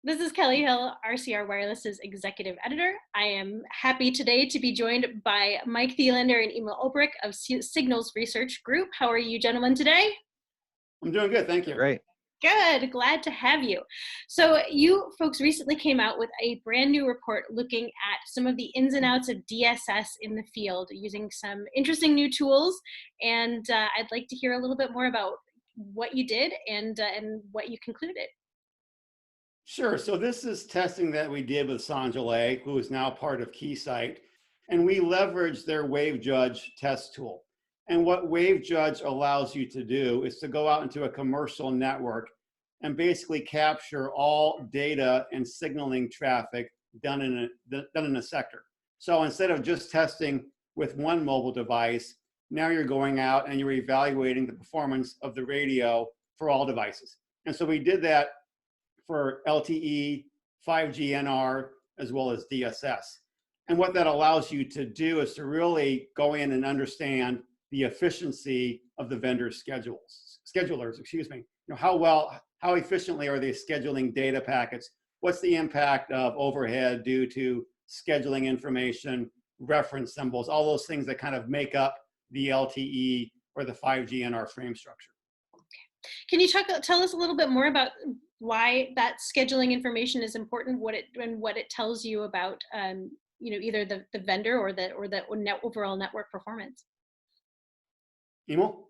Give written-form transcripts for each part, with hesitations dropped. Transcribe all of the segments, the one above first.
This is Kelly Hill, RCR Wireless's executive editor. I am happy today to be joined by Mike Thielander and Emil Olbrich of Signals Research Group. How are you gentlemen today? I'm doing good, thank you. Great. Good, glad to have you. So you folks recently came out with a brand new report looking at some of the ins and outs of DSS in the field using some interesting new tools. And I'd like to hear a little bit more about what you did and what you concluded. Sure, so this is testing that we did with Sanjole, who is now part of Keysight, and we leveraged their WaveJudge test tool. And what WaveJudge allows you to do is to go out into a commercial network and basically capture all data and signaling traffic done in a sector. So instead of just testing with one mobile device, now you're going out and you're evaluating the performance of the radio for all devices. And so we did that for LTE, 5G NR, as well as DSS. And what that allows you to do is to really go in and understand the efficiency of the vendor schedulers, excuse me. How efficiently are they scheduling data packets? What's the impact of overhead due to scheduling information, reference symbols, all those things that kind of make up the LTE or the 5G NR frame structure. Can you tell us a little bit more about why that scheduling information is important, what it tells you about either the vendor or the overall network performance? Emil?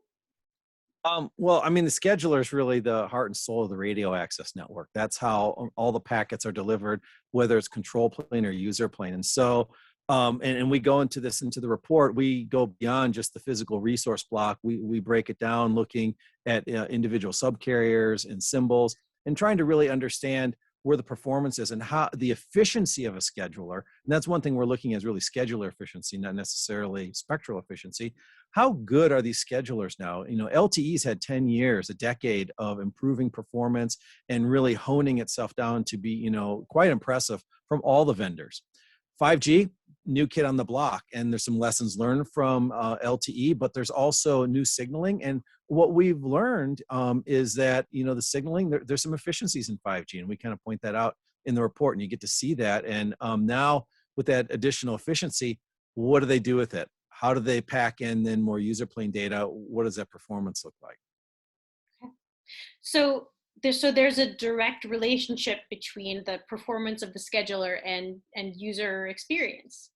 Well, I mean, the scheduler is really the heart and soul of the radio access network. That's how all the packets are delivered, whether it's control plane or user plane. And so, and we go into the report, we go beyond just the physical resource block. We break it down looking at individual subcarriers and symbols and trying to really understand where the performance is and how the efficiency of a scheduler. And that's one thing we're looking at, is really scheduler efficiency, not necessarily spectral efficiency. How good are these schedulers now? LTE's had 10 years, a decade of improving performance and really honing itself down to be, quite impressive from all the vendors. 5G, new kid on the block, and there's some lessons learned from LTE, but there's also new signaling. And what we've learned is that, the signaling, there's some efficiencies in 5G, and we kind of point that out in the report, and you get to see that. And now with that additional efficiency, what do they do with it? How do they pack in then more user plane data? What does that performance look like? Okay. So there's a direct relationship between the performance of the scheduler and user experience.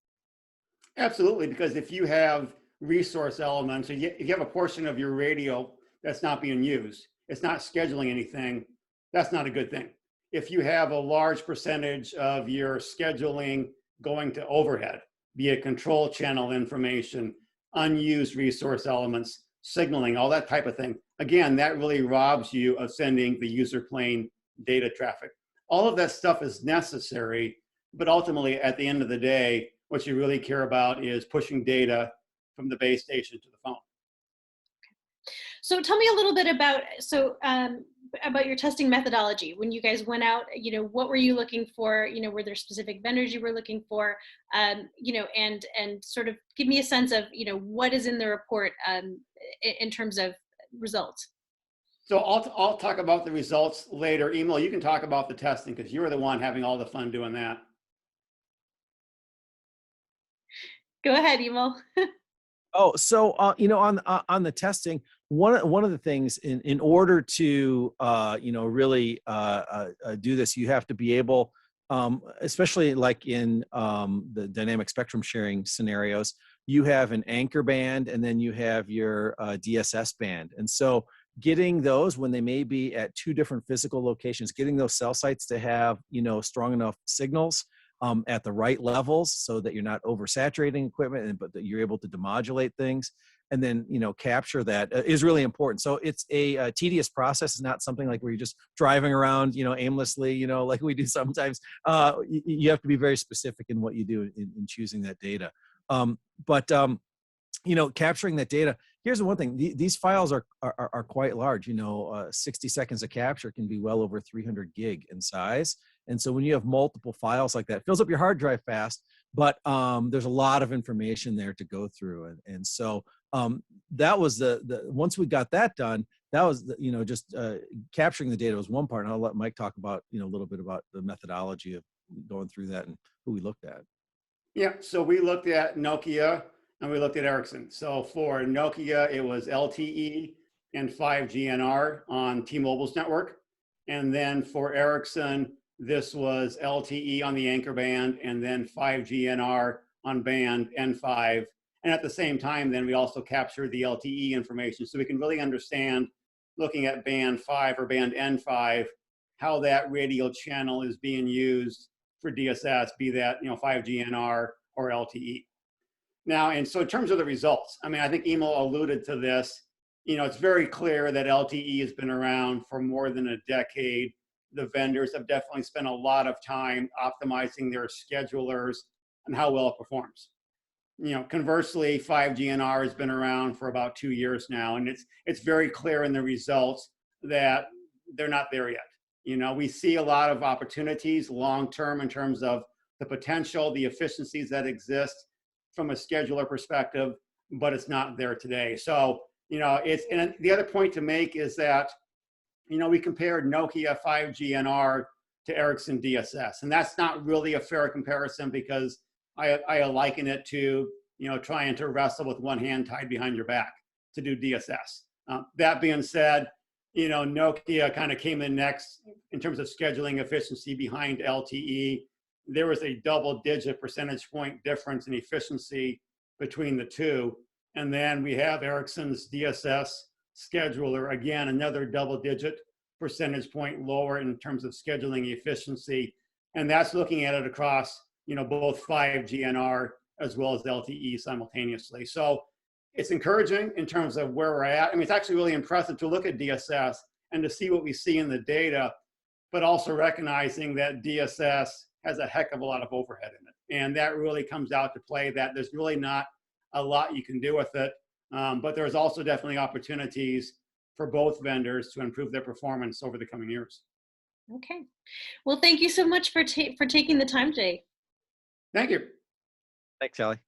Absolutely, because if you have resource elements, if you have a portion of your radio that's not being used, it's not scheduling anything, that's not a good thing. If you have a large percentage of your scheduling going to overhead, be it control channel information, unused resource elements, signaling, all that type of thing, again, that really robs you of sending the user plane data traffic. All of that stuff is necessary, but ultimately at the end of the day, what you really care about is pushing data from the base station to the phone. So tell me a little bit about your testing methodology. When you guys went out, what were you looking for? Were there specific vendors you were looking for? And sort of give me a sense of what is in the report in terms of results. So I'll talk about the results later. Emil, you can talk about the testing because you were the one having all the fun doing that. Go ahead, Emil. Oh, so on the testing, one of the things in order to really do this, you have to be able, especially like in the dynamic spectrum sharing scenarios, you have an anchor band and then you have your DSS band, and so getting those when they may be at two different physical locations, getting those cell sites to have strong enough signals at the right levels so that you're not oversaturating equipment, but that you're able to demodulate things and then, capture that is really important. So it's a tedious process. It's not something like where you're just driving around, aimlessly, like we do sometimes. You have to be very specific in what you do in choosing that data. Capturing that data, here's the one thing, these files are quite large. 60 seconds of capture can be well over 300 gig in size. And so when you have multiple files like that, it fills up your hard drive fast, but there's a lot of information there to go through. And so that was the once we got that done, that was, just capturing the data was one part. And I'll let Mike talk about, a little bit about the methodology of going through that and who we looked at. Yeah, so we looked at Nokia and we looked at Ericsson. So for Nokia, it was LTE and 5GNR on T-Mobile's network. And then for Ericsson, this was LTE on the anchor band and then 5GNR on band N5. And at the same time, then we also captured the LTE information. So we can really understand, looking at band 5 or band N5, how that radio channel is being used for DSS, be that 5GNR or LTE. Now, and so in terms of the results, I mean, I think Emil alluded to this. It's very clear that LTE has been around for more than a decade. The vendors have definitely spent a lot of time optimizing their schedulers and how well it performs. Conversely, 5GNR has been around for about 2 years now, and it's very clear in the results that they're not there yet. We see a lot of opportunities long-term in terms of the potential, the efficiencies that exist from a scheduler perspective, but it's not there today. So, and the other point to make is that, we compared Nokia 5GNR to Ericsson DSS, and that's not really a fair comparison because I liken it to, trying to wrestle with one hand tied behind your back to do DSS. That being said, Nokia kind of came in next in terms of scheduling efficiency behind LTE. There was a double-digit percentage point difference in efficiency between the two. And then we have Ericsson's DSS scheduler, again, another double-digit percentage point lower in terms of scheduling efficiency. And that's looking at it across, both 5GNR as well as LTE simultaneously. So it's encouraging in terms of where we're at. I mean, it's actually really impressive to look at DSS and to see what we see in the data, but also recognizing that DSS has a heck of a lot of overhead in it. And that really comes out to play that there's really not a lot you can do with it. But there's also definitely opportunities for both vendors to improve their performance over the coming years. Okay. Well, thank you so much for taking the time today. Thank you. Thanks, Allie.